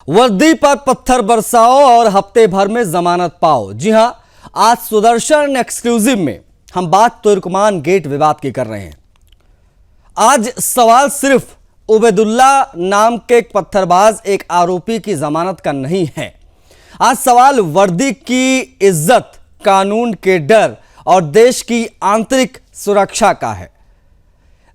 वर्दी पर पत्थर बरसाओ और हफ्ते भर में जमानत पाओ। जी हां, आज सुदर्शन एक्सक्लूसिव में हम बात तुर्कमान गेट विवाद की कर रहे हैं। आज सवाल सिर्फ उबैदुल्ला नाम के एक पत्थरबाज, एक आरोपी की जमानत का नहीं है। आज सवाल वर्दी की इज्जत, कानून के डर और देश की आंतरिक सुरक्षा का है।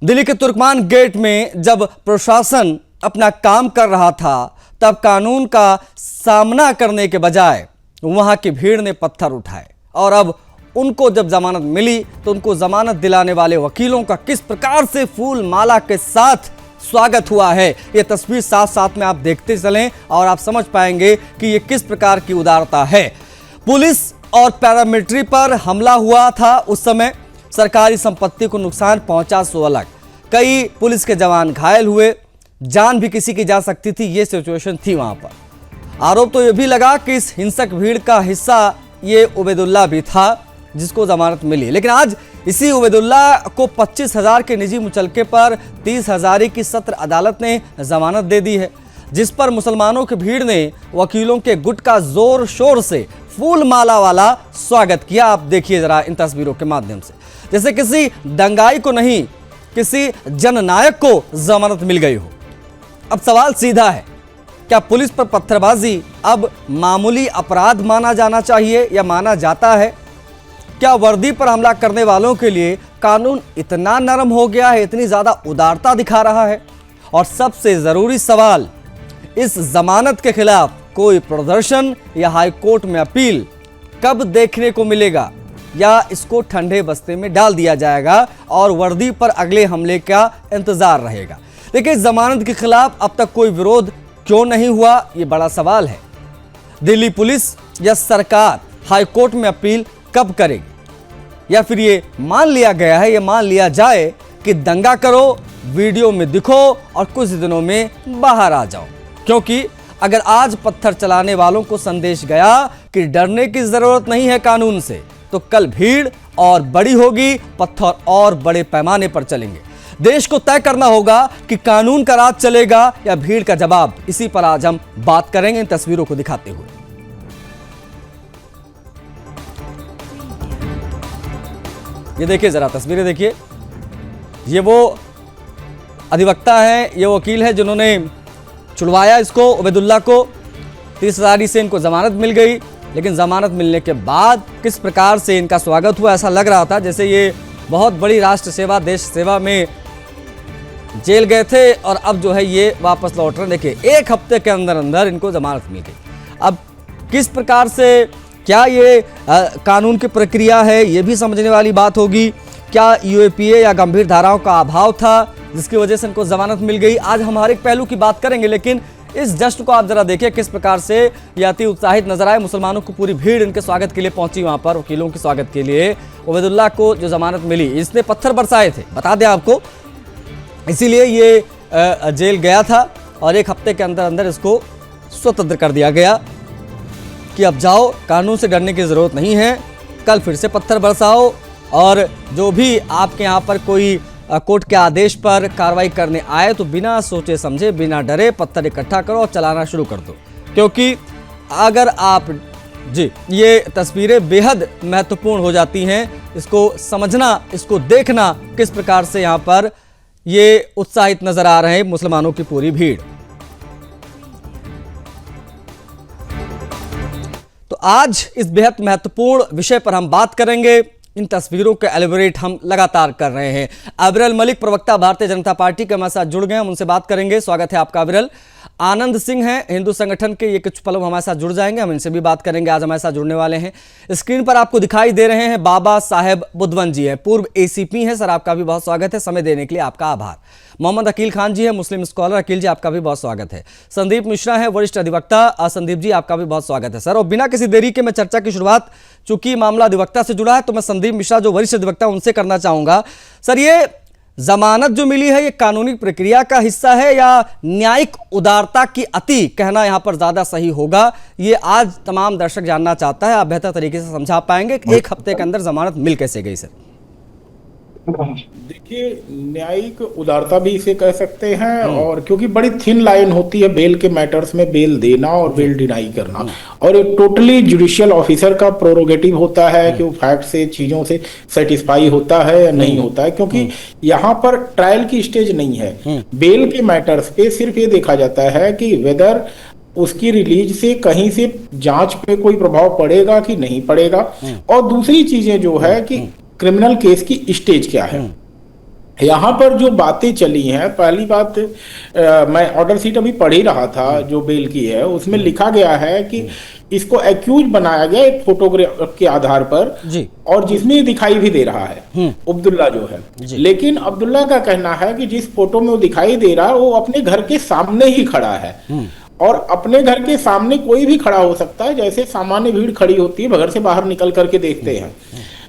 दिल्ली के तुर्कमान गेट में जब प्रशासन अपना काम कर रहा था, तब कानून का सामना करने के बजाय वहां की भीड़ ने पत्थर उठाए और अब उनको जब जमानत मिली तो उनको जमानत दिलाने वाले वकीलों का किस प्रकार से फूल माला के साथ स्वागत हुआ है, ये तस्वीर साथ साथ में आप देखते चलें और आप समझ पाएंगे कि ये किस प्रकार की उदारता है। पुलिस और पैरामिलिट्री पर हमला हुआ था। उस समय सरकारी संपत्ति को नुकसान पहुंचा सो अलग, कई पुलिस के जवान घायल हुए, जान भी किसी की जा सकती थी, ये सिचुएशन थी वहां पर। आरोप तो यह भी लगा कि इस हिंसक भीड़ का हिस्सा ये उबैदुल्ला भी था जिसको जमानत मिली। लेकिन आज इसी उबैदुल्ला को 25,000 के निजी मुचलके पर 30,000 की सत्र अदालत ने जमानत दे दी है, जिस पर मुसलमानों की भीड़ ने वकीलों के गुट का जोर शोर से फूल माला वाला स्वागत किया। आप देखिए जरा इन तस्वीरों के माध्यम से, जैसे किसी दंगाई को नहीं, किसी जननायक को जमानत मिल गई हो। अब सवाल सीधा है, क्या पुलिस पर पत्थरबाजी अब मामूली अपराध माना जाना चाहिए या माना जाता है? क्या वर्दी पर हमला करने वालों के लिए कानून इतना नरम हो गया है, इतनी ज्यादा उदारता दिखा रहा है? और सबसे जरूरी सवाल, इस जमानत के खिलाफ कोई प्रदर्शन या हाईकोर्ट में अपील कब देखने को मिलेगा, या इसको ठंडे बस्ते में डाल दिया जाएगा और वर्दी पर अगले हमले का इंतजार रहेगा? देखिए, जमानत के खिलाफ अब तक कोई विरोध क्यों नहीं हुआ, ये बड़ा सवाल है। दिल्ली पुलिस या सरकार हाईकोर्ट में अपील कब करेगी, या फिर ये मान लिया गया है, ये मान लिया जाए कि दंगा करो, वीडियो में दिखो और कुछ दिनों में बाहर आ जाओ? क्योंकि अगर आज पत्थर चलाने वालों को संदेश गया कि डरने की जरूरत नहीं है कानून से, तो कल भीड़ और बड़ी होगी, पत्थर और बड़े पैमाने पर चलेंगे। देश को तय करना होगा कि कानून का राज चलेगा या भीड़ का जवाब। इसी पर आज हम बात करेंगे इन तस्वीरों को दिखाते हुए। ये देखिए जरा तस्वीरें देखिए, ये वो अधिवक्ता है, ये वकील है जिन्होंने छुड़वाया इसको, उबैदुल्ला को। 30,000 से इनको जमानत मिल गई, लेकिन जमानत मिलने के बाद किस प्रकार से इनका स्वागत हुआ, ऐसा लग रहा था जैसे ये बहुत बड़ी राष्ट्र सेवा, देश सेवा में जेल गए थे और अब जो है ये वापस लौट रहे। देखिए, एक हफ्ते के अंदर अंदर इनको जमानत मिल गई। अब किस प्रकार से, क्या ये कानून की प्रक्रिया है, ये भी समझने वाली बात होगी। क्या यूएपीए या गंभीर धाराओं का अभाव था जिसकी वजह से इनको जमानत मिल गई? आज हम हर एक पहलू की बात करेंगे, लेकिन इस जश्न को आप जरा देखिए किस प्रकार से ये अति उत्साहित नजर आए। मुसलमानों को पूरी भीड़ इनके स्वागत के लिए पहुंची वहां पर, वकीलों के स्वागत के लिए। उबैदुल्ला को जो जमानत मिली, इसने पत्थर बरसाए थे, बता दें आपको, इसीलिए ये जेल गया था और एक हफ्ते के अंदर अंदर इसको स्वतंत्र कर दिया गया कि अब जाओ, कानून से डरने की जरूरत नहीं है, कल फिर से पत्थर बरसाओ और जो भी आपके यहाँ पर कोई कोर्ट के आदेश पर कार्रवाई करने आए तो बिना सोचे समझे, बिना डरे पत्थर इकट्ठा करो और चलाना शुरू कर दो। क्योंकि अगर आप, जी, ये तस्वीरें बेहद महत्वपूर्ण हो जाती हैं, इसको समझना, इसको देखना किस प्रकार से यहाँ पर ये उत्साहित नजर आ रहे हैं मुसलमानों की पूरी भीड़। तो आज इस बेहद महत्वपूर्ण विषय पर हम बात करेंगे। इन तस्वीरों के एलिबोरेट हम लगातार कर रहे हैं। अविरल मलिक, प्रवक्ता भारतीय जनता पार्टी के हमारे साथ जुड़ गए, हम उनसे बात करेंगे। स्वागत है आपका अविरल। आनंद सिंह हैं, हिंदू संगठन के, ये कुछ पलों हमारे साथ जुड़ जाएंगे, हम इनसे भी बात करेंगे। आज हमारे साथ जुड़ने वाले हैं, स्क्रीन पर आपको दिखाई दे रहे हैं, बाबा साहेब बुधवन जी हैं, पूर्व एसीपी हैं। सर, आपका भी बहुत स्वागत है, समय देने के लिए आपका आभार। मोहम्मद अकील खान जी है, मुस्लिम स्कॉलर। अकील जी, आपका भी बहुत स्वागत है। संदीप मिश्रा है, वरिष्ठ अधिवक्ता। संदीप जी, आपका भी बहुत स्वागत है सर। और बिना किसी देरी के मैं चर्चा की शुरुआत, चूंकि मामला अधिवक्ता से जुड़ा है, तो मैं संदीप मिश्रा जो वरिष्ठ अधिवक्ता उनसे करना चाहूंगा। सर, ये जमानत जो मिली है, ये कानूनी प्रक्रिया का हिस्सा है या न्यायिक उदारता की अति कहना यहां पर ज्यादा सही होगा? ये आज तमाम दर्शक जानना चाहता है, आप बेहतर तरीके से समझा पाएंगे कि एक हफ्ते के अंदर जमानत मिल कैसे गई सर? देखिए, न्यायिक उदारता भी इसे कह सकते हैं, और क्योंकि बड़ी थिन लाइन होती है बेल के मैटर्स में, बेल देना और बेल डिनाई करना, और एक टोटली जुडिशियल ऑफिसर का प्रोरोगेटिव होता है कि वो फैक्ट से, चीजों से सेटिस्फाई होता है या नहीं होता है, क्योंकि यहाँ पर ट्रायल की स्टेज नहीं है। बेल के मैटर्स पे सिर्फ ये देखा जाता है कि वेदर उसकी रिलीज से कहीं से जांच पे कोई प्रभाव पड़ेगा कि नहीं पड़ेगा, और दूसरी चीजें जो है कि क्रिमिनल केस की स्टेज क्या है। यहाँ पर जो बातें चली हैं, पहली बात, मैं ऑर्डर शीट अभी पढ़ ही रहा था जो बेल की है, उसमें लिखा गया है कि इसको एक्यूज बनाया गया एक फोटोग्राफ के आधार पर जी। और जिसमें ये दिखाई भी दे रहा है अब्दुल्ला जो है, लेकिन अब्दुल्ला का कहना है कि जिस फोटो में वो दिखाई दे रहा है वो अपने घर के सामने ही खड़ा है, और अपने घर के सामने कोई भी खड़ा हो सकता है, जैसे सामान्य भीड़ खड़ी होती है, घर से बाहर निकल करके देखते हैं।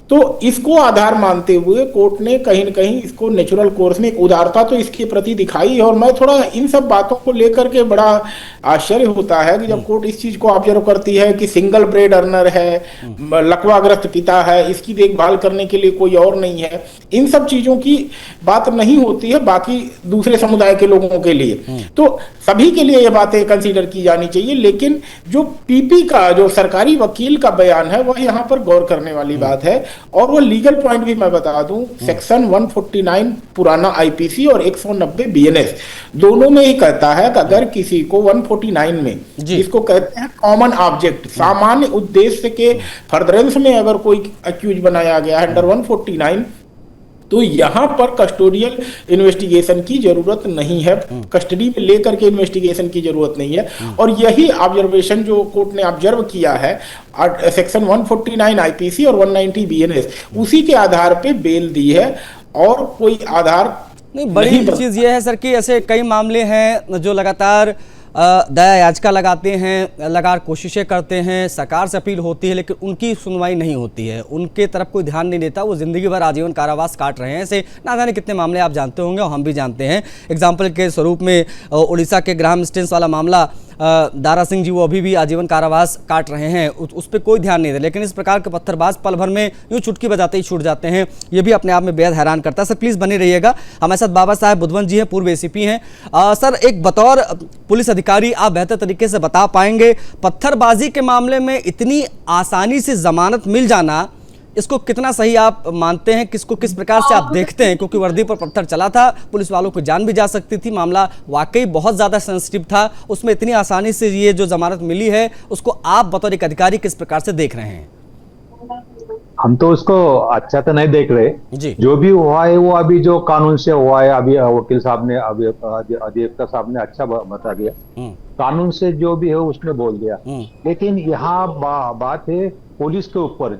तो इसको आधार मानते हुए कोर्ट ने कहीं न कहीं इसको नेचुरल कोर्स में एक उदारता तो इसके प्रति दिखाई है, और मैं थोड़ा इन सब बातों को लेकर के बड़ा आश्चर्य होता है कि जब कोर्ट इस चीज को ऑब्जर्व करती है कि सिंगल ब्रेड अर्नर है, लकवाग्रस्त पिता है, इसकी देखभाल करने के लिए कोई और नहीं है, इन सब चीजों की बात नहीं होती है बाकी दूसरे समुदाय के लोगों के लिए। तो सभी के लिए ये बातें कंसीडर की जानी चाहिए, लेकिन जो पीपी का, जो सरकारी वकील का बयान है, वह यहाँ पर गौर करने वाली बात है। और वो लीगल पॉइंट भी मैं बता दूं, सेक्शन 149 पुराना आईपीसी और 190 बीएनएस दोनों में ही कहता है कि अगर किसी को 149 में, जिसको कहते हैं कॉमन ऑब्जेक्ट, सामान्य उद्देश्य के फर्दरेंस में अगर कोई एक्यूज बनाया गया है अंडर 149, तो यहां पर कस्टोडियल इन्वेस्टिगेशन की जरूरत नहीं है, कस्टडी में लेकर के इन्वेस्टिगेशन की जरूरत नहीं है। और यही ऑब्जर्वेशन जो कोर्ट ने ऑब्जर्व किया है सेक्शन 149 आईपीसी और 190 बीएनएस, उसी के आधार पे बेल दी है, और कोई आधार नहीं। बड़ी चीज ये है सर कि ऐसे कई मामले हैं जो लगातार दया याचिका लगाते हैं, लगातार कोशिशें करते हैं, सरकार से अपील होती है, लेकिन उनकी सुनवाई नहीं होती है, उनके तरफ कोई ध्यान नहीं देता, वो जिंदगी भर आजीवन कारावास काट रहे हैं। ऐसे ना जाने कितने मामले आप जानते होंगे और हम भी जानते हैं। एग्जाम्पल के स्वरूप में उड़ीसा के ग्राहम स्टेन्स वाला मामला, दारा सिंह जी वो अभी भी आजीवन कारावास काट रहे हैं, उस पर कोई ध्यान नहीं दे, लेकिन इस प्रकार के पत्थरबाज पल भर में यूँ चुटकी बजाते ही छूट जाते हैं। ये भी अपने आप में बेहद हैरान करता है। सर प्लीज़ बने रहिएगा, हमारे साथ बाबा साहब बुधवन जी हैं, पूर्व एसीपी हैं। सर एक बतौर पुलिस अधिकारी आप बेहतर तरीके से बता पाएंगे, पत्थरबाजी के मामले में इतनी आसानी से जमानत मिल जाना, इसको कितना सही आप मानते हैं, किसको किस प्रकार से आप देखते हैं? क्योंकि वर्दी पर पत्थर चला था, पुलिस वालों को जान भी जा सकती थी, मामला वाकई बहुत ज़्यादा सेंसिटिव था, उसमें इतनी आसानी से ये जो जमानत मिली है, उसको आप बतौर एक अधिकारी किस प्रकार से देख रहे हैं? हम तो उसको अच्छा तो नहीं देख रहे जी। जो भी हुआ है वो अभी जो कानून से हुआ है, अभी वकील साहब ने, अभी अधिवक्ता साहब ने अच्छा बता दिया, कानून से जो भी है उसने बोल दिया। लेकिन यहाँ बात है पुलिस के ऊपर,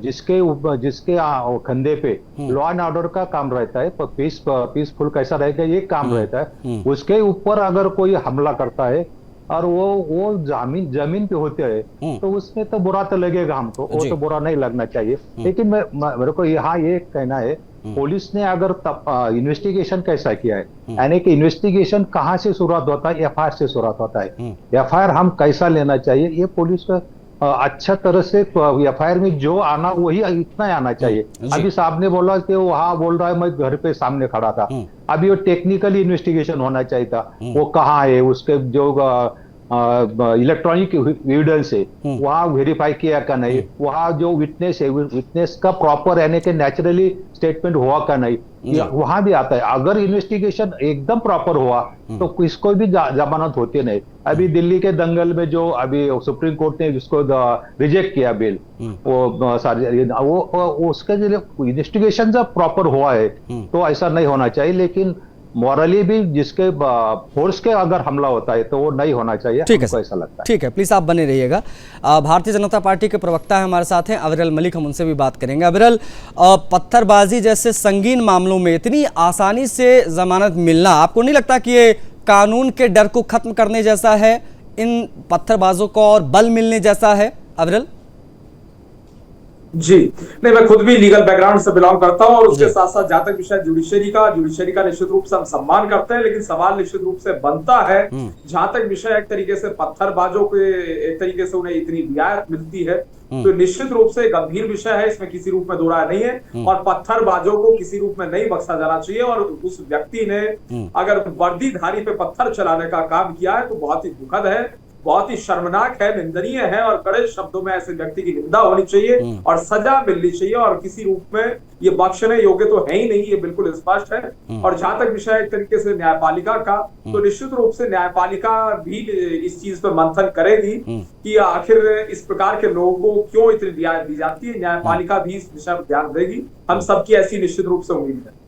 जिसके कंधे पे लॉ एंड ऑर्डर का काम रहता है, पीसफुल कैसा रहेगा ये काम रहता है, उसके ऊपर अगर कोई हमला करता है और वो जमीन पे होते हैं, तो उसमें तो बुरा तो लगेगा हमको, वो तो बुरा नहीं लगना चाहिए। लेकिन मेरे को यहाँ ये कहना है, पुलिस ने अगर इन्वेस्टिगेशन कैसा किया है, यानी कि इन्वेस्टिगेशन कहाँ से शुरुआत होता है, एफआईआर से शुरुआत होता है। एफआईआर हम कैसा लेना चाहिए, ये पुलिस का अच्छा तरह से एफआईआर में जो आना वही इतना आना चाहिए। अभी साहब ने बोला कि वहां बोल रहा है मैं घर पे सामने खड़ा था, अभी वो टेक्निकली इन्वेस्टिगेशन होना चाहिए था, वो कहाँ है, उसके जो इलेक्ट्रॉनिक एविडेंस है वहां वेरीफाई किया का नहीं, वहां जो विटनेस है विटनेस का प्रॉपर यानी कि नेचुरली स्टेटमेंट हुआ का नहीं, वहां भी आता है। अगर इन्वेस्टिगेशन एकदम प्रॉपर हुआ तो किसको भी जमानत होती नहीं। अभी दिल्ली के दंगल में जो अभी सुप्रीम कोर्ट ने जिसको रिजेक्ट किया बेल, वो उसके लिए इन्वेस्टिगेशन जब प्रॉपर हुआ है तो ऐसा नहीं होना चाहिए। लेकिन मॉरली भी जिसके फोर्स के अगर हमला होता है तो वो नहीं होना चाहिए। ठीक है, ऐसा लगता है। ठीक है, प्लीज आप बने रहिएगा। भारतीय जनता पार्टी के प्रवक्ता है हमारे साथ हैं अविरल मलिक, हम उनसे भी बात करेंगे। अविरल, पत्थरबाजी जैसे संगीन मामलों में इतनी आसानी से जमानत मिलना, आपको नहीं लगता कि ये कानून के डर को खत्म करने जैसा है, इन पत्थरबाजों को और बल मिलने जैसा है? अविरल जी नहीं, मैं खुद भी लीगल बैकग्राउंड से बिलोंग करता हूं और उसके साथ साथ जहां तक विषय जुडिशरी का निश्चित रूप से हम सम्मान करते हैं, लेकिन सवाल निश्चित रूप से बनता है जहां तक विषय एक तरीके से पत्थरबाजों के एक तरीके से उन्हें इतनी रियायत मिलती है, तो निश्चित रूप से गंभीर विषय है, इसमें किसी रूप में दो राय नहीं है और पत्थरबाजों को किसी रूप में नहीं बख्शा जाना चाहिए। और उस व्यक्ति ने अगर वर्दीधारी पे पत्थर चलाने का काम किया है तो बहुत ही दुखद है, बहुत ही शर्मनाक है, निंदनीय है और कड़े शब्दों में ऐसे व्यक्ति की निंदा होनी चाहिए और सजा मिलनी चाहिए और किसी रूप में ये बख्शने योग्य तो है ही नहीं, ये बिल्कुल स्पष्ट है। और जहां तक विषय एक तरीके से न्यायपालिका का, तो निश्चित रूप से न्यायपालिका भी इस चीज पर मंथन करेगी कि आखिर इस प्रकार के लोगों को क्यों इतनी रियायत दी जाती है। न्यायपालिका भी इस विषय पर ध्यान देगी, हम सबकी ऐसी निश्चित रूप से उम्मीद है।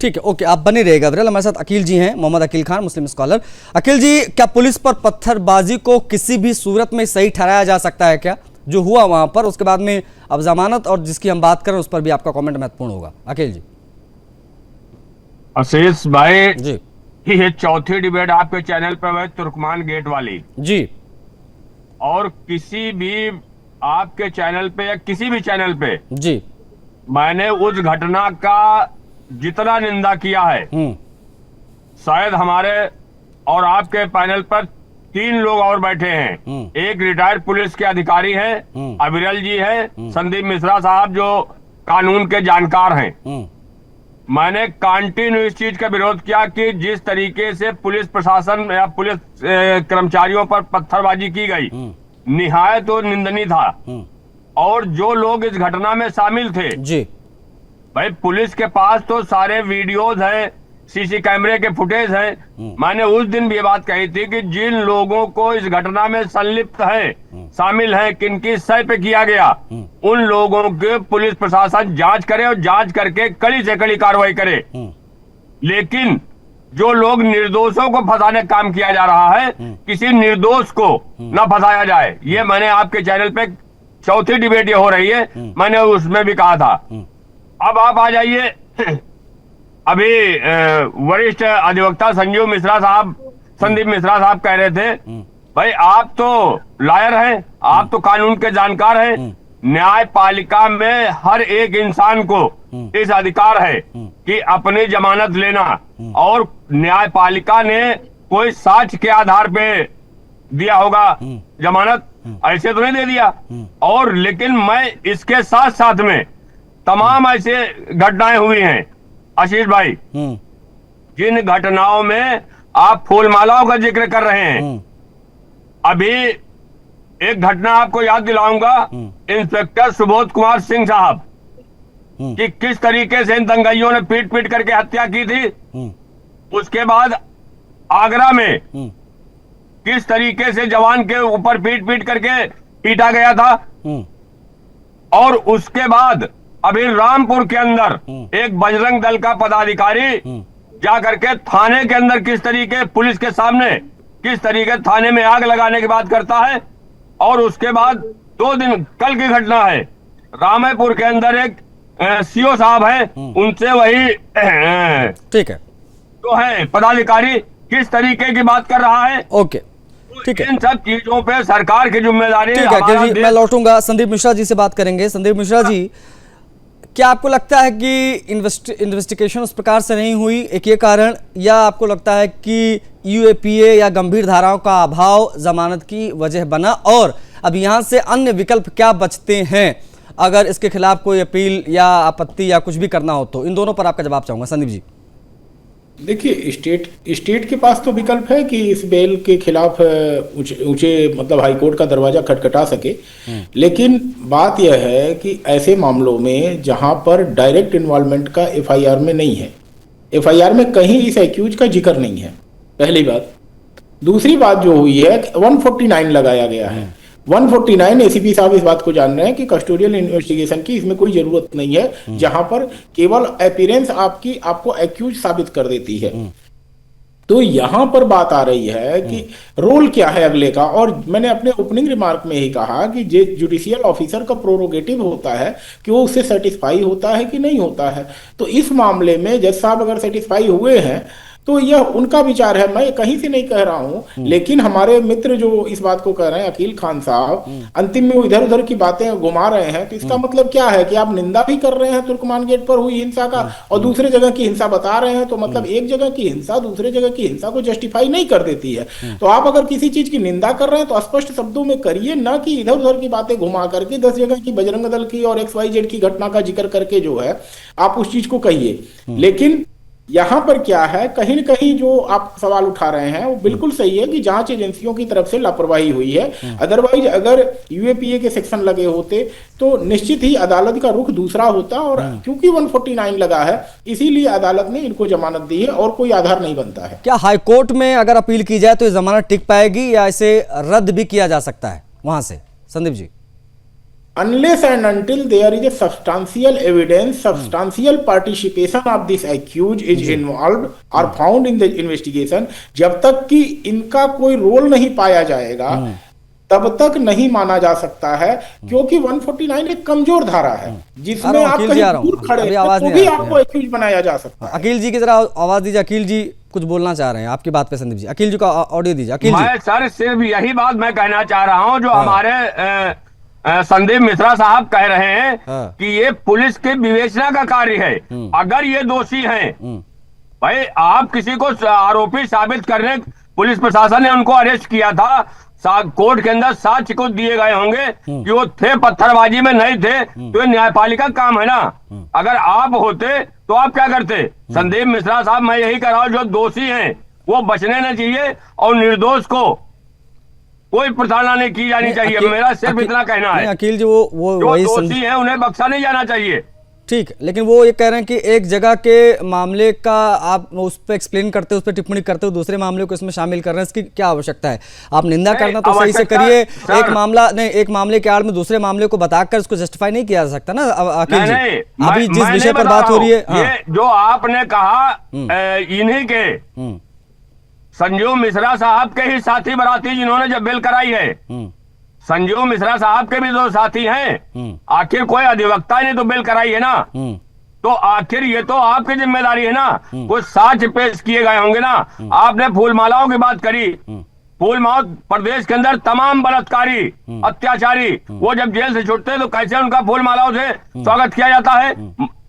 ठीक है, ओके, आप बने रहिएगा। विरल, हमारे साथ अकील जी हैं, मोहम्मद अकील खान, मुस्लिम स्कॉलर। अकील जी, क्या पुलिस पर पत्थरबाजी को किसी भी सूरत में सही ठहराया जा सकता है क्या, जो हुआ वहां पर? उसके बाद में अब जमानत और जिसकी हम बात करें उस पर भी आपका कमेंट महत्वपूर्ण होगा। अकील जी। आशीष भाई जी, ये चौथी डिबेट आपके चैनल पर है, तुर्कमान गेट वाली। जी, और किसी भी आपके चैनल पे या किसी भी चैनल पे जी, मैंने उस घटना का जितना निंदा किया है, शायद हमारे और आपके पैनल पर 3 लोग और बैठे हैं। एक रिटायर्ड पुलिस के अधिकारी हैं, अविरल जी हैं, संदीप मिश्रा साहब जो कानून के जानकार हैं। मैंने कंटिन्यू इस चीज का विरोध किया कि जिस तरीके से पुलिस प्रशासन या पुलिस कर्मचारियों पर पत्थरबाजी की गई, निहायत तो निंदनीय था। और जो लोग इस घटना में शामिल थे, जी, भाई पुलिस के पास तो सारे वीडियोज हैं, सीसी कैमरे के फुटेज हैं। मैंने उस दिन भी ये बात कही थी कि जिन लोगों को इस घटना में संलिप्त है, शामिल है, किनकी सही पे किया गया, उन लोगों के पुलिस प्रशासन जांच करे और जांच करके कड़ी से कड़ी कार्रवाई करे। लेकिन जो लोग निर्दोषों को फंसाने का काम किया जा रहा है, किसी निर्दोष को न फंसाया जाए। ये मैंने आपके चैनल पे चौथी डिबेट ये हो रही है, मैंने उसमें भी कहा था। अब आप आ जाइए, अभी वरिष्ठ अधिवक्ता संदीप मिश्रा साहब कह रहे थे, भाई आप तो लॉयर हैं, आप तो कानून के जानकार हैं। न्यायपालिका में हर एक इंसान को इस अधिकार है कि अपनी जमानत लेना, और न्यायपालिका ने कोई साक्ष्य के आधार पे दिया होगा जमानत, ऐसे तो नहीं दे दिया। और लेकिन मैं इसके साथ साथ में तमाम ऐसे घटनाएं हुई हैं आशीष भाई, जिन घटनाओं में आप फूलमालाओं का जिक्र कर रहे हैं। अभी एक घटना आपको याद दिलाऊंगा, इंस्पेक्टर सुबोध कुमार सिंह साहब कि किस तरीके से इन दंगाइयों ने पीट पीट करके हत्या की थी। उसके बाद आगरा में किस तरीके से जवान के ऊपर पीट पीट करके पीटा गया था। और उसके बाद अभी रामपुर के अंदर एक बजरंग दल का पदाधिकारी जाकर के थाने के अंदर किस तरीके पुलिस के सामने किस तरीके थाने में आग लगाने की बात करता है। और उसके बाद 2 दिन कल की घटना है, रामेपुर के अंदर एक सीओ साहब है, उनसे वही ठीक है, जो है पदाधिकारी किस तरीके की बात कर रहा है। ओके, ठीक है, इन सब चीजों पे सरकार की जिम्मेदारी। ठीक है जी, मैं लौटूंगा, संदीप मिश्रा जी से बात करेंगे। संदीप मिश्रा जी, क्या आपको लगता है कि इन्वेस्टिगेशन उस प्रकार से नहीं हुई, एक ये कारण, या आपको लगता है कि यूएपीए या गंभीर धाराओं का अभाव जमानत की वजह बना, और अब यहाँ से अन्य विकल्प क्या बचते हैं अगर इसके खिलाफ कोई अपील या आपत्ति या कुछ भी करना हो तो? इन दोनों पर आपका जवाब चाहूंगा संदीप जी। देखिए, स्टेट के पास तो विकल्प है कि इस बेल के खिलाफ ऊंचे मतलब हाईकोर्ट का दरवाजा खटखटा सके, लेकिन बात यह है कि ऐसे मामलों में जहां पर डायरेक्ट इन्वॉल्वमेंट का एफआईआर में नहीं है, एफआईआर में कहीं इस एक्यूज का जिक्र नहीं है, पहली बात। दूसरी बात जो हुई है 149 लगाया गया है। 149 एसीपी साहब इस बात को जान रहे हैं कि कस्टोडियल इन्वेस्टिगेशन की इसमें कोई जरूरत नहीं है, जहां पर केवल अपीयरेंस आपको एक्यूज साबित कर देती है। तो यहां पर बात आ रही है कि रोल क्या है अगले का, और मैंने अपने ओपनिंग रिमार्क में ही कहा कि जुडिशियल ऑफिसर का प्रोरोगेटिव होता है कि वो उससे सेटिस्फाई होता है कि नहीं होता है। तो इस मामले में जज साहब अगर सेटिस्फाई हुए हैं तो यह उनका विचार है, मैं कहीं से नहीं कह रहा हूं। लेकिन हमारे मित्र जो इस बात को कह रहे हैं, अकील खान साहब, अंतिम में वो इधर उधर की बातें घुमा रहे हैं, तो इसका मतलब क्या है कि आप निंदा भी कर रहे हैं तुर्कमान गेट पर हुई हिंसा का और दूसरे जगह की हिंसा बता रहे हैं। तो मतलब एक जगह की हिंसा दूसरे जगह की हिंसा को जस्टिफाई नहीं कर देती है। तो आप अगर किसी चीज की निंदा कर रहे हैं तो स्पष्ट शब्दों में करिए, ना कि इधर उधर की बातें घुमा करके 10 जगह की बजरंग दल की और XYZ की घटना का जिक्र करके जो है आप उस चीज को कहिए। लेकिन यहां पर क्या है, कहीं न कहीं जो आप सवाल उठा रहे हैं वो बिल्कुल सही है कि जांच एजेंसियों की तरफ से लापरवाही हुई है। अदरवाइज अगर UAPA के सेक्शन लगे होते तो निश्चित ही अदालत का रुख दूसरा होता, और क्योंकि 149 लगा है इसीलिए अदालत ने इनको जमानत दी है और कोई आधार नहीं बनता है। क्या हाईकोर्ट में अगर अपील की जाए तो ये जमानत टिक पाएगी या इसे रद्द भी किया जा सकता है वहां से? Sandeep ji. Unless and until there is a substantial evidence, substantial participation of this accused is involved or found in the investigation, जब तक कि इनका कोई रोल नहीं पाया जाएगा तब तक नहीं माना जा सकता है, क्योंकि 149 एक कमजोर धारा है जिसमें आप कहीं दूर खड़े तो भी आपको एक्यूज बनाया जा सकता है। अकील जी की तरह आवाज दीजिए। अकील जी कुछ बोलना चाह रहे हैं आपकी बात पे। संदीप जी, अकील जी का ऑडियो दीजिए। अकील जी। मैं सर सिर्फ यही बात मैं कहना चाह रहा हूं जो हमारे संदीप मिश्रा साहब कह रहे हैं कि ये पुलिस की विवेचना का कार्य है। अगर ये दोषी हैं, भाई आप किसी को आरोपी साबित करने, पुलिस प्रशासन ने उनको अरेस्ट किया था, कोर्ट के अंदर साक्ष्य को दिए गए होंगे कि वो थे, पत्थरबाजी में नहीं थे, तो ये न्यायपालिका का काम है ना। अगर आप होते तो आप क्या करते? संदीप मिश्रा साहब, मैं यही कह रहा हूं जो दोषी हैं वो बचने न चाहिए और निर्दोष को कोई प्रताड़ना नहीं की जानी चाहिए। मेरा सिर्फ इतना कहना है। अकील जी वो जो वही दोषी हैं उन्हें बख्शा नहीं जाना चाहिए। ठीक, लेकिन वो ये कह रहे हैं कि एक जगह के मामले का आप उस पर एक्सप्लेन करते हो, उस पर टिप्पणी करते हो, दूसरे मामले को इसमें शामिल कर रहे हैं, इसकी क्या आवश्यकता है? आप निंदा करना तो सही से करिए, एक मामला नहीं, एक मामले के आड़ में दूसरे मामले को बताकर उसको जस्टिफाई नहीं किया जा सकता ना। अकील जी, अभी जिस विषय पर बात हो रही है, ये जो आपने कहा इन्हीं के संजीव मिश्रा साहब के ही साथी बराती जिन्होंने जब बेल कराई है, संजीव मिश्रा साहब के भी दो साथी हैं। आखिर कोई अधिवक्ता नहीं तो बेल कराई है ना, तो आखिर ये तो आपकी जिम्मेदारी है ना। कुछ साक्ष्य पेश किए गए होंगे ना। आपने फूलमालाओं की बात करी, फूलमाला प्रदेश के अंदर तमाम बलात्कारी अत्याचारी वो जब जेल से छूटते हैं तो कैसे उनका फूलमालाओं से स्वागत किया जाता है,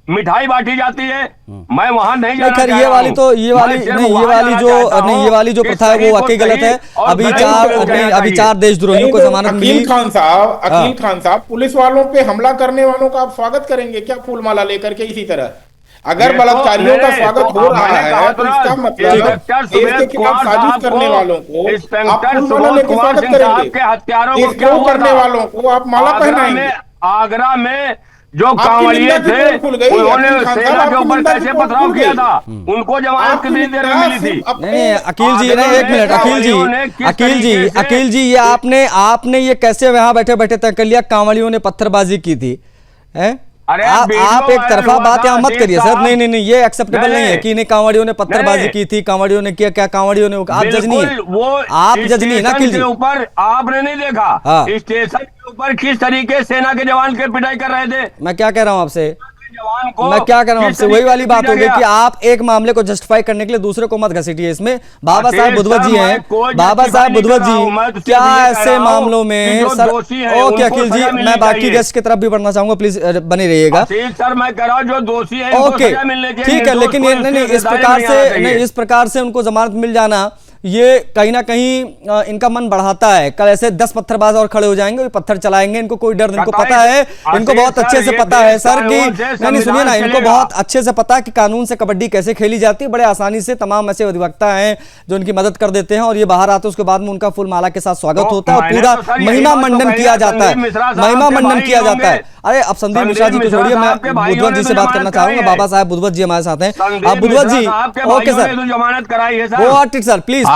मिठाई बांटी जाती है। मैं वहां नहीं जाना चाह रहा हूं। ये वाली जो प्रथा है वो वाकई गलत है। अभी चार देशद्रोहियों को जमानत मिली। अकील खान साहब, पुलिस वालों पे हमला करने वालों का आप स्वागत करेंगे क्या फूलमाला लेकर के? इसी तरह अगर बलात्कारियों का स्वागत हो रहा है तो इसका मतलब देश के खिलाफ साजिश करने वालों को आप फूलमाला लेकर स्वागत करेंगे, देशद्रोह करने वालों को आप माला पहनाएंगे। आगरा में जो कांवड़िए थे उन्होंने सेना के ऊपर कैसे पथराव किया था, उनको जमानत कितनी देर में मिली थी? नहीं अकील जी, नहीं एक मिनट, अकील जी ये आपने ये कैसे वहां बैठे बैठे तय कर लिया कांवड़ियों ने पत्थरबाजी की थी? अरे आप एक तरफा बात यहाँ मत करिए सर। नहीं ये एक्सेप्टेबल नहीं है कि इन्हें कांवड़ियों ने पत्थरबाजी की थी, कांवड़ियों ने किया क्या, कांवड़ियों ने, आप जज नहीं है, आप जज नहीं है ना अकील जी। ऊपर आपने नहीं देखा स्टेशन के ऊपर किस तरीके सेना के जवान के पिटाई कर रहे थे? मैं क्या कह रहा हूँ आपसे, मैं क्या कह रहा हूँ आपसे, वही वाली बात हो गई कि आप एक मामले को जस्टिफाई करने के लिए दूसरे को मत घसीटिए। इसमें बाबा साहब बुद्धवत जी हैं, बाबा साहब बुद्धवत जी, क्या ऐसे मामलों में सर? ओके अकील जी, मैं बाकी गेस्ट की तरफ भी बढ़ना चाहूंगा, प्लीज बने रहिएगा। सर मैं कह रहा हूँ जो दोषी है ओके ठीक है, लेकिन नहीं इस प्रकार से उनको जमानत मिल जाना ये कहीं ना कहीं इनका मन बढ़ाता है। कल ऐसे 10 पत्थरबाज और खड़े हो जाएंगे, पत्थर चलाएंगे, इनको कोई डर नहीं। इनको पता है, इनको बहुत अच्छे से पता है सर कि नहीं सुनिए ना, इनको बहुत अच्छे से पता है कि कानून से कबड्डी कैसे खेली जाती है। बड़े आसानी से तमाम ऐसे अधिवक्ता हैं जो उनकी मदद कर देते हैं और ये बाहर आते हैं, उसके बाद में उनका फूलमाला के साथ स्वागत होता है और पूरा महिमा मंडन किया जाता है, महिमा मंडन किया जाता है। अरे अब संदीप मिश्रा जी को छोड़िए, मैं बुद्धवत जी से बात करना चाहूंगा। बाबा साहब बुद्धवत जी हमारे साथ हैं। अब बुद्धवत जी, ओके सर, जमानत कराई है सर, प्लीज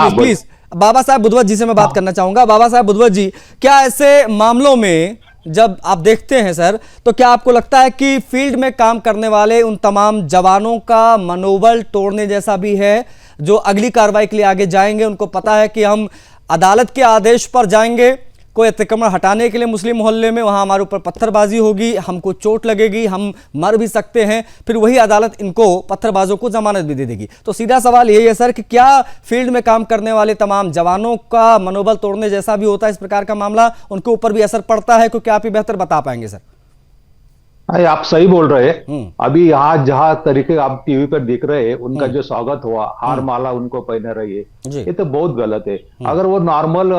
बाबा साहब बुद्धवत जी से मैं बात करना चाहूंगा। बाबा साहब बुद्धवत जी, क्या ऐसे मामलों में जब आप देखते हैं सर, तो क्या आपको लगता है कि फील्ड में काम करने वाले उन तमाम जवानों का मनोबल तोड़ने जैसा भी है जो अगली कार्रवाई के लिए आगे जाएंगे? उनको पता है कि हम अदालत के आदेश पर जाएंगे, कोई अतिक्रमण हटाने के लिए मुस्लिम मोहल्ले में, वहां हमारे ऊपर पत्थरबाजी होगी, हमको चोट लगेगी, हम मर भी सकते हैं, फिर वही अदालत इनको पत्थरबाजों को जमानत भी दे देगी। तो सीधा सवाल यही है सर कि क्या फील्ड में काम करने वाले तमाम जवानों का मनोबल तोड़ने जैसा भी होता है इस प्रकार का मामला, उनके ऊपर भी असर पड़ता है? क्योंकि आप ही बेहतर बता पाएंगे सर। अरे आप सही बोल रहे हैं। अभी यहाँ जहाँ तरीके आप टीवी पर दिख रहे हैं, उनका जो स्वागत हुआ, हार माला उनको पहने रही है, ये तो बहुत गलत है। अगर वो नॉर्मल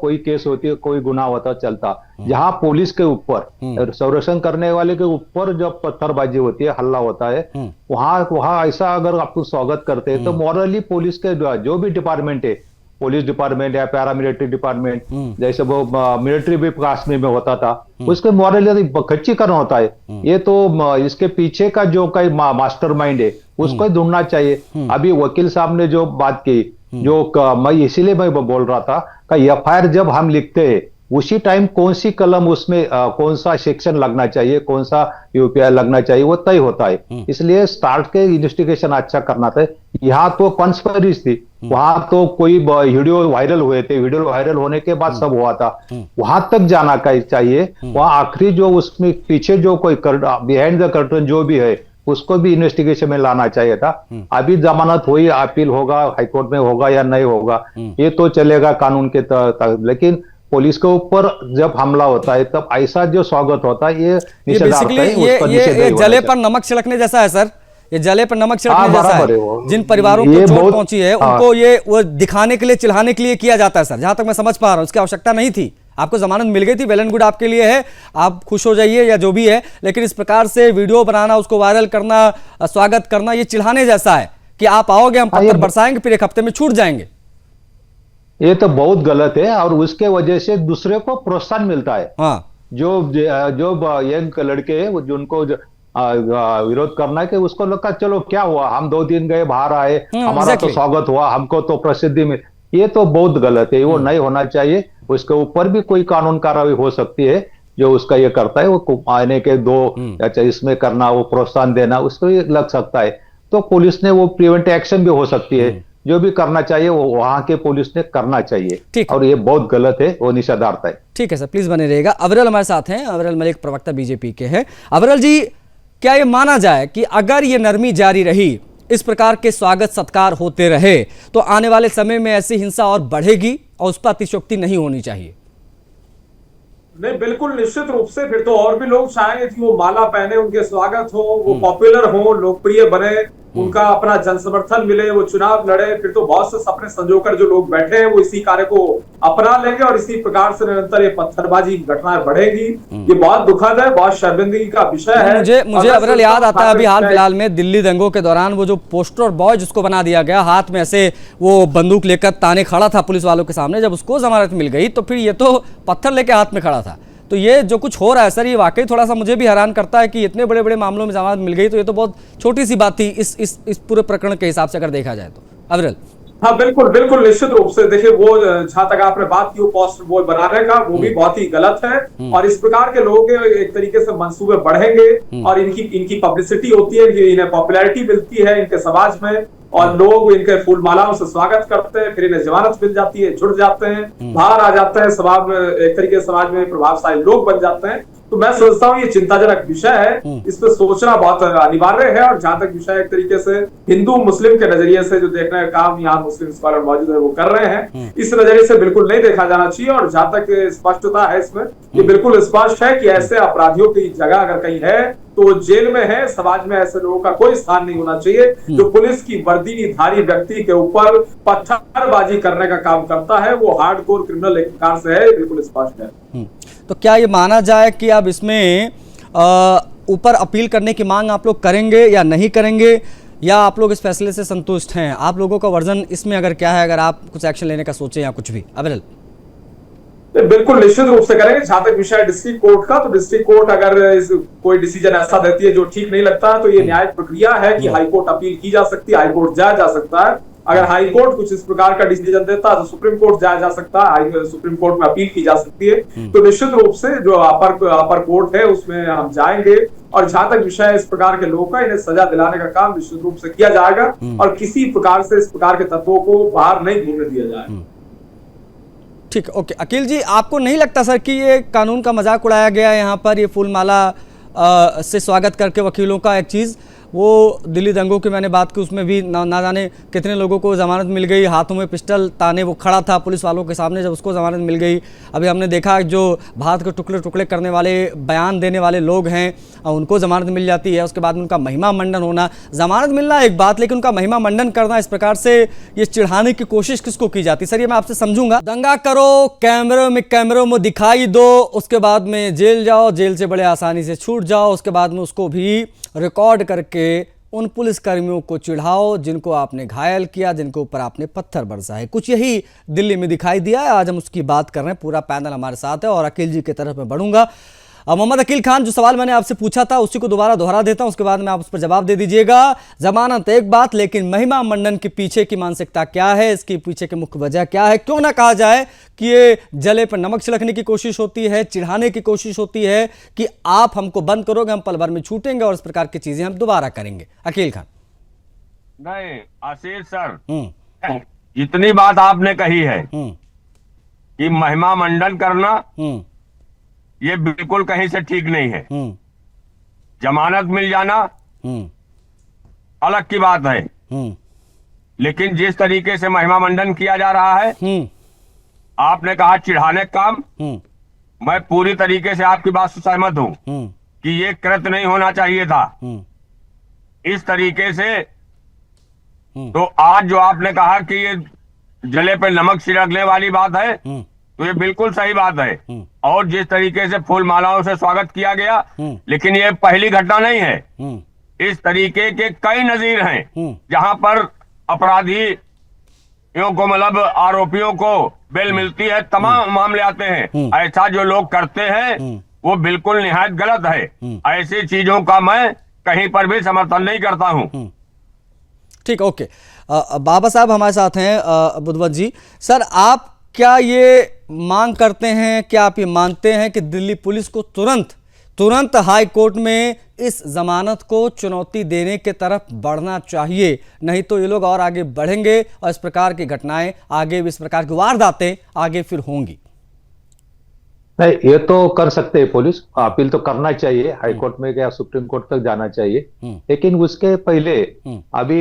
कोई केस होती है, कोई गुनाह होता चलता, जहाँ पुलिस के ऊपर संरक्षण करने वाले के ऊपर जब पत्थरबाजी होती है, हल्ला होता है, वहां ऐसा अगर आपको स्वागत करते हैं तो मॉरली पुलिस के जो भी डिपार्टमेंट है, पुलिस डिपार्टमेंट या पैरामिलिट्री डिपार्टमेंट, जैसे वो मिलिट्री भी कश्मीर में होता था, उसके मॉरल खच्चीकरण होता है। ये तो इसके पीछे का जो कोई मास्टरमाइंड है उसको ढूंढना चाहिए। अभी वकील साहब ने जो बात की, जो मैं इसीलिए मैं बोल रहा था कि एफआईआर जब हम लिखते हैं उसी टाइम कौन सी कलम उसमें कौन सा सेक्शन लगना चाहिए, कौन सा यूपीआई लगना चाहिए, वो तय होता है। इसलिए स्टार्ट के इन्वेस्टिगेशन अच्छा करना था। यहाँ तो कंस्पिरेसी थी, वहां तो कोई वीडियो वायरल हुए थे, वीडियो वायरल होने के बाद सब हुआ था, वहां तक जाना चाहिए। वहां आखिरी जो उसमें पीछे जो कोई बिहाइंड द कर्टन जो भी है उसको भी इन्वेस्टिगेशन में लाना चाहिए था। अभी जमानत हुई, अपील होगा, हाईकोर्ट में होगा या नहीं होगा ये तो चलेगा कानून के तहत, लेकिन पुलिस के ऊपर जब हमला होता है तब ऐसा जो स्वागत होता है ये ये जले पर नमक छिड़कने जैसा है सर। ये जले पर नमक छिड़कने जैसा है। जिन परिवारों को चोट पहुंची है उनको ये वो दिखाने के लिए, चिल्लाने के लिए किया जाता है सर, जहां तक मैं समझ पा रहा हूं। इसकी आवश्यकता नहीं थी, आपको जमानत मिल गई थी, वेल एंड गुड आपके लिए है, आप खुश हो जाइए या जो भी है, लेकिन इस प्रकार से वीडियो बनाना, उसको वायरल करना, स्वागत करना, ये चिल्लाने जैसा है कि आप आओगे, हम पत्थर बरसाएंगे, फिर एक हफ्ते में छूट जाएंगे। ये तो बहुत गलत है और उसके वजह से दूसरे को प्रोत्साहन मिलता है। जो यंग लड़के हैं जिनको विरोध करना है कि उसको लगा चलो क्या हुआ, हम 2 दिन गए, बाहर आए, हमारा तो स्वागत हुआ, हमको तो प्रसिद्धि मिली। ये तो बहुत गलत है, वो नहीं होना चाहिए। उसके ऊपर भी कोई कानून कार्रवाई हो सकती है। जो उसका ये करता है वो आने के 2 इसमें करना, वो प्रोत्साहन देना, उसको लग सकता है। तो पुलिस ने वो प्रिवेंटिव एक्शन भी हो सकती है। जो भी करना चाहिए वो वहां के पुलिस ने करना चाहिए, और ये बहुत गलत है, वो निषेधार्थ है। ठीक है सर, प्लीज बने रहिएगा। अविरल हमारे साथ हैं, अविरल मलिक प्रवक्ता बीजेपी के हैं। अविरल जी, क्या ये माना जाए कि अगर ये नरमी जारी रही, इस प्रकार के स्वागत सत्कार होते रहे, तो आने वाले समय में ऐसी हिंसा और बढ़ेगी और उस पर अतिशयोक्ति नहीं होनी चाहिए? नहीं, बिल्कुल निश्चित रूप से। फिर तो और भी लोग चाहेंगे कि वो माला पहने, उनके स्वागत हो, वो पॉपुलर हो, लोकप्रिय बने, उनका अपना जन समर्थन मिले, वो चुनाव लड़े। फिर तो बहुत से सपने संजोकर जो लोग बैठे हैं वो इसी कार्य को अपना लेंगे और इसी प्रकार से निरंतर ये पत्थरबाजी घटनाएं बढ़ेगी। ये बहुत दुखद है, बहुत शर्मिंदगी का विषय है। मुझे अविरल याद आता है अभी हाल फिलहाल में दिल्ली दंगों के दौरान वो जो पोस्टर बॉय जिसको बना दिया गया, हाथ में ऐसे वो बंदूक लेकर ताने खड़ा था पुलिस वालों के सामने, जब उसको जमानत मिल गई तो फिर ये तो पत्थर लेके हाथ में खड़ा था। तो ये जो कुछ हो रहा है सर, ये वाकई थोड़ा सा मुझे भी हैरान करता है कि इतने बड़े बड़े मामलों में जमानत मिल गई, तो ये तो बहुत छोटी सी बात थी इस पूरे प्रकरण के हिसाब से अगर देखा जाए तो। अविरल। हाँ, बिल्कुल बिल्कुल निश्चित रूप से। देखिए, वो जहां तक आपने बात की वो पोस्टर बॉय बनाने का, वो भी बहुत ही गलत है। और इस प्रकार के लोगों के एक तरीके से मंसूबे बढ़ेंगे और इनकी पब्लिसिटी होती है, इन्हें पॉपुलैरिटी मिलती है इनके समाज में, और लोग इनके फूल मालाओं से स्वागत करते हैं, फिर इन्हें जमानत मिल जाती है, जुड़ जाते हैं, बाहर आ जाते हैं, समाज में एक तरीके से समाज में प्रभावशाली लोग बन जाते हैं। तो मैं सोचता हूँ ये चिंताजनक विषय है, इस पर सोचना बहुत अनिवार्य है। और जहां तक विषय एक तरीके से हिंदू मुस्लिम के नजरिए से जो देखने का काम यहाँ मुस्लिम स्कॉलर मौजूद है वो कर रहे हैं, इस नजरिए से बिल्कुल नहीं देखा जाना चाहिए। और जहां तक स्पष्टता है इसमें, ये बिल्कुल स्पष्ट है कि ऐसे अपराधियों की जगह अगर कहीं है तो जेल में है। समाज में ऐसे लोगों का कोई स्थान नहीं होना चाहिए जो पुलिस की वर्दीधारी व्यक्ति के ऊपर पत्थरबाजी करने का काम करता है। वो हार्डकोर क्रिमिनल एक प्रकार से है, बिल्कुल स्पष्ट है। तो क्या ये माना जाए कि अब इसमें ऊपर अपील करने की मांग आप लोग करेंगे या नहीं करेंगे, या आप लोग इस फैसले से संतुष्ट हैं? आप लोगों का वर्जन इसमें अगर क्या है, अगर आप कुछ एक्शन लेने का सोचें या कुछ भी? अविरल। बिल्कुल निश्चित रूप से करेंगे। जहां तक विषय डिस्ट्रिक्ट कोर्ट का, तो डिस्ट्रिक्ट कोर्ट अगर कोई डिसीजन ऐसा देती है जो ठीक नहीं लगता है, तो ये न्यायिक प्रक्रिया है कि हाईकोर्ट अपील की जा सकती है, हाईकोर्ट जाया जा सकता है। अगर हाईकोर्ट कुछ इस प्रकार का डिसीजन देता है तो सुप्रीम कोर्ट जाया जा सकता है, सुप्रीम कोर्ट में अपील की जा सकती है। तो निश्चित रूप से जो अपर कोर्ट है उसमें हम जाएंगे, और जहां तक विषय इस प्रकार के लोगों का, इन्हें सजा दिलाने का काम निश्चित रूप से किया जाएगा और किसी प्रकार से इस प्रकार के तत्वों को बाहर नहीं घूमने दिया जाएगा। ठीक, ओके। अकील जी, आपको नहीं लगता सर कि ये कानून का मजाक उड़ाया गया है यहाँ पर, ये फूलमाला से स्वागत करके वकीलों का? एक चीज़ वो दिल्ली दंगों की मैंने बात की, उसमें भी ना जाने कितने लोगों को जमानत मिल गई, हाथों में पिस्टल ताने वो खड़ा था पुलिस वालों के सामने, जब उसको जमानत मिल गई। अभी हमने देखा जो भारत के टुकड़े टुकड़े करने वाले, बयान देने वाले लोग हैं, उनको जमानत मिल जाती है। उसके बाद में उनका महिमा मंडन होना, जमानत मिलना एक बात, लेकिन उनका महिमा मंडन करना, इस प्रकार से ये चिढ़ाने की कोशिश किसको की जाती है? सर ये मैं आपसे समझूंगा, दंगा करो, कैमरों में दिखाई दो, उसके बाद में जेल जाओ, जेल से बड़े आसानी से छूट जाओ, उसके बाद में उसको भी रिकॉर्ड करके उन पुलिस कर्मियों को चिढ़ाओ जिनको आपने घायल किया, जिनके ऊपर आपने पत्थर बरसा है। कुछ यही दिल्ली में दिखाई दिया है। आज हम उसकी बात कर रहे हैं, पूरा पैनल हमारे साथ है और अकील जी की तरफ मैं बढ़ूंगा। मोहम्मद अकील खान, जो सवाल मैंने आपसे पूछा था उसी को दोबारा दोहरा देता हूं, उसके बाद में आप उस पर जवाब दे दीजिएगा। जमानत एक बात, लेकिन महिमा मंडन के पीछे की मानसिकता क्या है, इसके पीछे की मुख्य वजह क्या है? क्यों ना कहा जाए कि ये जले पर नमक छिड़कने की कोशिश होती है, चिढ़ाने की कोशिश होती है कि आप हमको बंद करोगे, हम पल भर में छूटेंगे और इस प्रकार की चीजें हम दोबारा करेंगे। अकील खान। नहीं आशीष सर, जितनी बात आपने कही है कि महिमा मंडन करना, ये बिल्कुल कहीं से ठीक नहीं है। जमानत मिल जाना अलग की बात है, लेकिन जिस तरीके से महिमा मंडन किया जा रहा है, आपने कहा चिढ़ाने का काम, मैं पूरी तरीके से आपकी बात से सहमत हूं कि ये कृत्य नहीं होना चाहिए था इस तरीके से। तो आज जो आपने कहा कि ये जले पे नमक छिड़कने वाली बात है, तो ये बिल्कुल सही बात है। और जिस तरीके से फूल मालाओं से स्वागत किया गया, लेकिन ये पहली घटना नहीं है। इस तरीके के कई नजीर हैं जहां पर अपराधियों को, मतलब आरोपियों को बेल मिलती है, तमाम मामले आते हैं। ऐसा जो लोग करते हैं वो बिल्कुल निहायत गलत है। ऐसी चीजों का मैं कहीं पर भी समर्थन नहीं करता हूं। ठीक, ओके। बाबा साहब हमारे साथ हैं, बुद्धवत जी। सर, आप क्या ये मांग करते हैं, क्या आप ये मानते हैं कि दिल्ली पुलिस को तुरंत हाई कोर्ट में इस जमानत को चुनौती देने के तरफ बढ़ना चाहिए? नहीं तो ये लोग और आगे बढ़ेंगे और इस प्रकार की घटनाएं आगे भी, इस प्रकार की वारदातें आगे फिर होंगी। नहीं, ये तो कर सकते हैं पुलिस, अपील तो करना चाहिए, हाई कोर्ट में या सुप्रीम कोर्ट तक जाना चाहिए। लेकिन उसके पहले अभी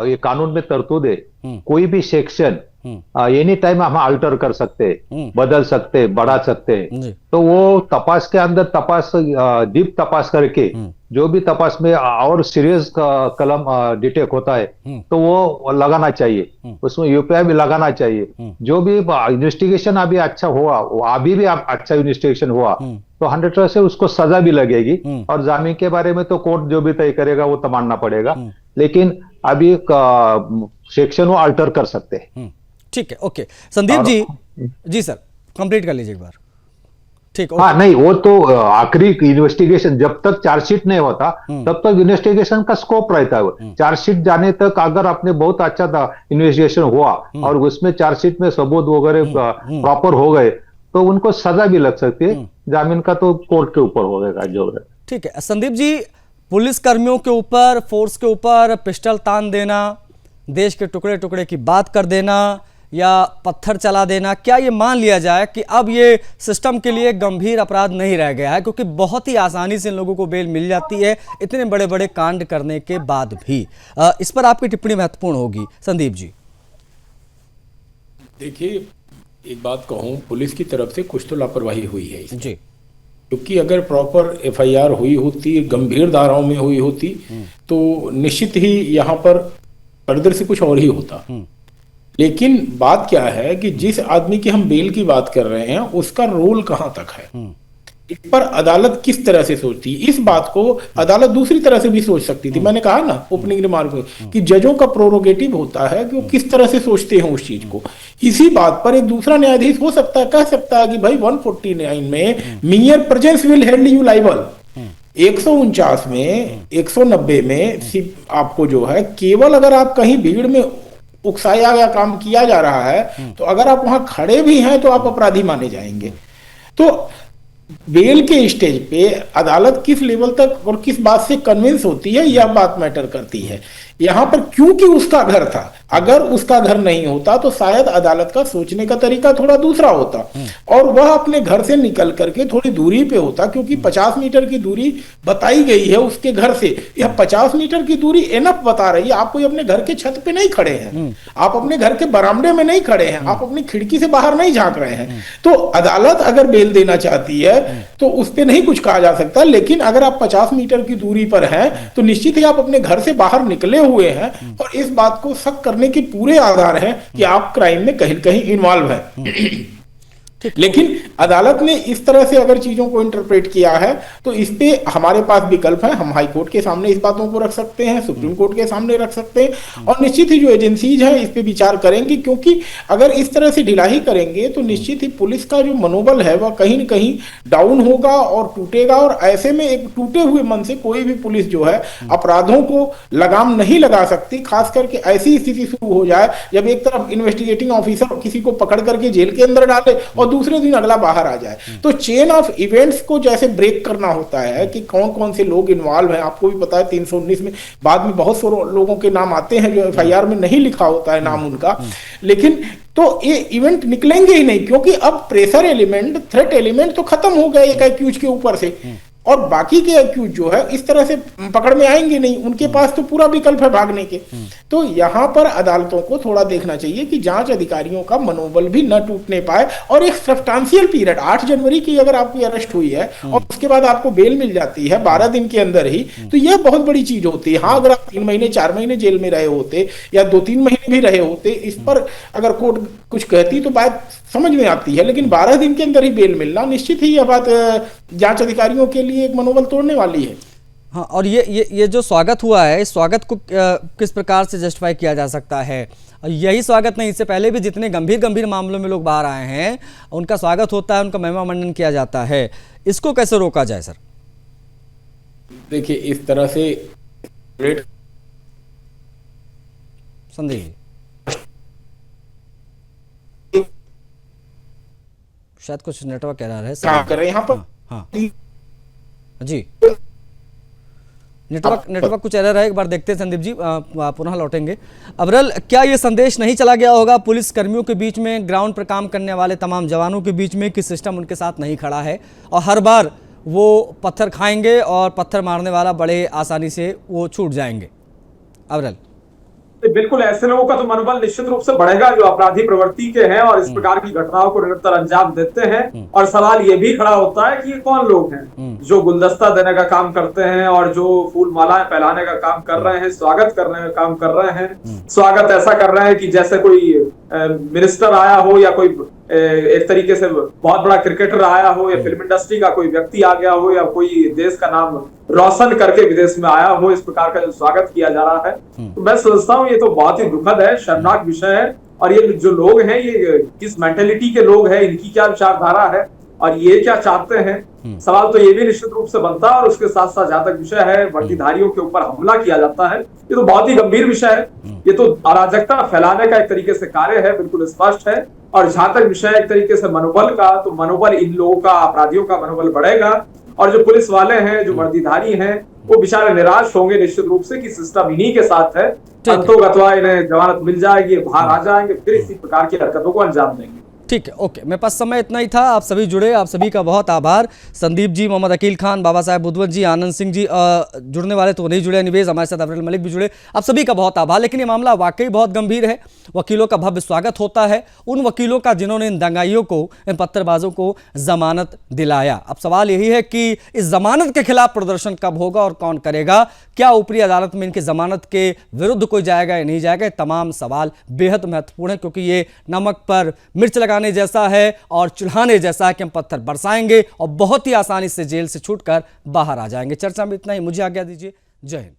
ये कानून में तरतूद है, कोई भी सेक्शन एनी टाइम हम अल्टर कर सकते हैं, बदल सकते हैं, बढ़ा सकते हैं। तो वो तपास के अंदर डीप तपास करके जो भी तपास में और सीरियस कलम डिटेक्ट होता है तो वो लगाना चाहिए, उसमें यूपीआई भी लगाना चाहिए। जो भी इन्वेस्टिगेशन अभी अच्छा हुआ, अभी भी अच्छा इन्वेस्टिगेशन हुआ तो 100% उसको सजा भी लगेगी। और जामीन के बारे में तो कोर्ट जो भी तय करेगा वो तो मानना पड़ेगा, लेकिन अभी सेक्शन वो अल्टर कर सकते हैं। ठीक है, okay. Sandeep ji sir complete कर लीजिए एक बार। ठीक, हाँ, नहीं, वो तो आखिरी इन्वेस्टिगेशन जब तक चार्जशीट नहीं होता तब तक इन्वेस्टिगेशन का स्कोप रहता है। चार्जशीट जाने तक अगर आपने बहुत अच्छा था इन्वेस्टिगेशन हुआ और उसमें चार्जशीट में सबूत वगैरह प्रॉपर हो गए तो उनको सजा भी लग सकती है। जामीन का तो कोर्ट के ऊपर होगा जो है। ठीक है संदीप जी, पुलिस कर्मियों के ऊपर, फोर्स के ऊपर पिस्टल तान देना, देश के टुकड़े टुकड़े की बात कर देना या पत्थर चला देना, क्या ये मान लिया जाए कि अब ये सिस्टम के लिए गंभीर अपराध नहीं रह गया है? क्योंकि बहुत ही आसानी से इन लोगों को बेल मिल जाती है इतने बड़े बड़े कांड करने के बाद भी। इस पर आपकी टिप्पणी महत्वपूर्ण होगी संदीप जी। देखिए, एक बात कहूं, पुलिस की तरफ से कुछ तो लापरवाही हुई है इसमें। जी, क्योंकि अगर प्रॉपर एफआईआर हुई होती, गंभीर धाराओं में हुई होती तो निश्चित ही यहाँ पर परिदृश्य कुछ और ही होता। लेकिन बात क्या है कि जिस आदमी की हम बेल की बात कर रहे हैं उसका रोल कहां तक है, इस पर अदालत किस तरह से सोचती है। इस बात को अदालत दूसरी तरह से भी सोच सकती थी। मैंने कहा ना ओपनिंग रिमार्क में कि जजों का प्रोरोगेटिव होता है कि वो किस तरह से सोचते हैं उस चीज को। इसी बात पर एक दूसरा न्यायाधीश हो सकता है, कह सकता है कि भाई 149 में mayor presence will held you liable, 149 में, 190 में आपको जो है केवल अगर आप कहीं भीड़ में उकसाया गया काम किया जा रहा है तो अगर आप वहां खड़े भी हैं तो आप अपराधी माने जाएंगे। तो बेल के स्टेज पे अदालत किस लेवल तक और किस बात से कन्विंस होती है, यह बात मैटर करती है। यहाँ पर क्योंकि उसका घर था, अगर उसका घर नहीं होता तो शायद अदालत का सोचने का तरीका थोड़ा दूसरा होता और वह अपने घर से निकल करके थोड़ी दूरी पे होता, क्योंकि 50 मीटर की दूरी बताई गई है उसके घर से। यह 50 मीटर की दूरी एनफ बता रही है। आप कोई अपने घर के छत पे नहीं खड़े हैं, आप अपने घर के बरामदे में नहीं खड़े हैं, आप अपनी खिड़की से बाहर नहीं झांक रहे हैं। तो अदालत अगर बेल देना चाहती है तो उस पर नहीं कुछ कहा जा सकता, लेकिन अगर आप 50 मीटर की दूरी पर हैं तो निश्चित ही आप अपने घर से बाहर निकले हुए हैं और इस बात को शक करने के पूरे आधार हैं कि आप क्राइम में कहीं कहीं इन्वॉल्व हैं। लेकिन अदालत ने इस तरह से अगर चीजों को इंटरप्रेट किया है तो इस पे हमारे पास विकल्प है। हम हाई कोर्ट के सामने इस बातों को रख सकते हैं, सुप्रीम कोर्ट के सामने रख सकते हैं और निश्चित ही जो एजेंसीज हैं इस पे विचार करेंगी, क्योंकि अगर इस तरह से ढिलाई करेंगे तो निश्चित ही पुलिस का जो मनोबल है वह कहीं न कहीं डाउन होगा और टूटेगा। और ऐसे में एक टूटे हुए मन से कोई भी पुलिस जो है अपराधों को लगाम नहीं लगा सकती, खास करके ऐसी स्थिति शुरू हो जाए जब एक तरफ इन्वेस्टिगेटिंग ऑफिसर किसी को पकड़ करके जेल के अंदर डाले और दूसरे दिन अगला बाहर आ जाए। तो चेन ऑफ इवेंट्स को जैसे ब्रेक करना होता है कि कौन कौन से लोग इन्वॉल्व हैं। आपको भी पता है 319 में बाद में बहुत सारे लोगों के नाम आते हैं जो एफआईआर में नहीं लिखा होता है नाम उनका, लेकिन तो ये इवेंट निकलेंगे ही नहीं, क्योंकि अब प्रेशर एलिमेंट, थ्रेट एलिमेंट तो खत्म हो गया एक एक्यूज के ऊपर से और बाकी के एक्यूज जो है इस तरह से पकड़ में आएंगे नहीं, उनके पास तो पूरा विकल्प है भागने के। तो यहाँ पर अदालतों को थोड़ा देखना चाहिए कि जांच अधिकारियों का मनोबल भी न टूटने पाए और एक सब्सटेंशियल पीरियड 8 जनवरी की अगर आपकी अरेस्ट हुई है और उसके बाद आपको बेल मिल जाती है 12 दिन के अंदर ही, तो यह बहुत बड़ी चीज होती है। हाँ, अगर आप 3 महीने 4 महीने जेल में रहे होते या 2-3 महीने भी रहे होते, इस पर अगर कोर्ट कुछ कहती तो बात समझ में आती है, लेकिन 12 दिन के अंदर ही बेल मिलना निश्चित ही यह बात जांच अधिकारियों के लिए एक मनोबल तोड़ने वाली है। हाँ, और ये जो स्वागत हुआ है, इस स्वागत को किस प्रकार से जस्टिफाई किया जा सकता है? यही स्वागत नहीं, इससे पहले भी जितने गंभीर मामलों में लोग बाहर आए हैं उनका स्वागत होता है, उनका महिमा मंडन किया जाता है, इसको कैसे रोका जाए सर? देखिए, इस तरह से संदेह शायद कुछ नेटवर्क एरर है काम कर रहे हैं यहाँ पर। हाँ जी, नेटवर्क कुछ एरर है, एक बार देखते हैं संदीप जी, पुनः लौटेंगे। अबरल, क्या ये संदेश नहीं चला गया होगा पुलिस कर्मियों के बीच में, ग्राउंड पर काम करने वाले तमाम जवानों के बीच में कि सिस्टम उनके साथ नहीं खड़ा है और हर बार वो पत्थर खाएंगे और पत्थर मारने वाला बड़े आसानी से वो छूट जाएंगे? अबरल, बिल्कुल, ऐसे लोगों का तो मनोबल निश्चित रूप से बढ़ेगा जो अपराधी प्रवृत्ति के हैं और इस प्रकार की घटनाओं को निरंतर अंजाम देते हैं। और सवाल ये भी खड़ा होता है कि ये कौन लोग हैं जो गुलदस्ता देने का काम करते हैं और जो फूल मालाएं फैलाने का काम कर रहे हैं, स्वागत करने का काम कर रहे हैं। स्वागत ऐसा कर रहे हैं कि जैसे कोई मिनिस्टर आया हो या कोई एक तरीके से बहुत बड़ा क्रिकेटर आया हो या फिल्म इंडस्ट्री का कोई व्यक्ति आ गया हो या कोई देश का नाम रोशन करके विदेश में आया हो, इस प्रकार का जो स्वागत किया जा रहा है। तो मैं समझता हूँ ये तो बहुत ही दुखद है, शर्मनाक विषय है। और ये जो लोग हैं ये किस मेंटेलिटी के लोग हैं, इनकी क्या विचारधारा है और ये क्या चाहते हैं, सवाल तो ये भी निश्चित रूप से बनता है। और उसके साथ साथ जहां तक विषय है वर्दीधारियों के ऊपर हमला किया जाता है, ये तो बहुत ही गंभीर विषय है। ये तो अराजकता फैलाने का एक तरीके से कार्य है, बिल्कुल स्पष्ट है। और जहां तक विषय एक तरीके से मनोबल का, तो मनोबल इन लोगों का, अपराधियों का मनोबल बढ़ेगा और जो पुलिस वाले हैं, जो वर्दीधारी हैं, वो बेचारे निराश होंगे निश्चित रूप से कि सिस्टम इन्हीं के साथ है, अंतोगत्वा इन्हें जमानत मिल जाएगी, बाहर आ जाएंगे, फिर इसी प्रकार की हरकतों को अंजाम देंगे। ठीक है, ओके, मेरे पास समय इतना ही था। आप सभी जुड़े, आप सभी का बहुत आभार। संदीप जी, मोहम्मद अकील खान, बाबा साहब बुद्धवत जी, आनंद सिंह जी, जुड़ने वाले तो नहीं जुड़े, निवेश हमारे साथ अब्दुल मलिक भी जुड़े, आप सभी का बहुत आभार। लेकिन ये मामला वाकई बहुत गंभीर है। वकीलों का भव्य स्वागत होता है, उन वकीलों का जिन्होंने इन दंगाइयों को, इन पत्थरबाजों को जमानत दिलाया। अब सवाल यही है कि इस जमानत के खिलाफ प्रदर्शन कब होगा और कौन करेगा? क्या ऊपरी अदालत में इनकी जमानत के विरुद्ध कोई जाएगा या नहीं जाएगा? तमाम सवाल बेहद महत्वपूर्ण है, क्योंकि ये नमक पर मिर्च लगाने जैसा है और चुल्हाने जैसा है कि हम पत्थर बरसाएंगे और बहुत ही आसानी से जेल से छूटकर बाहर आ जाएंगे। चर्चा में इतना ही, मुझे आज्ञा दीजिए। जय हिंद।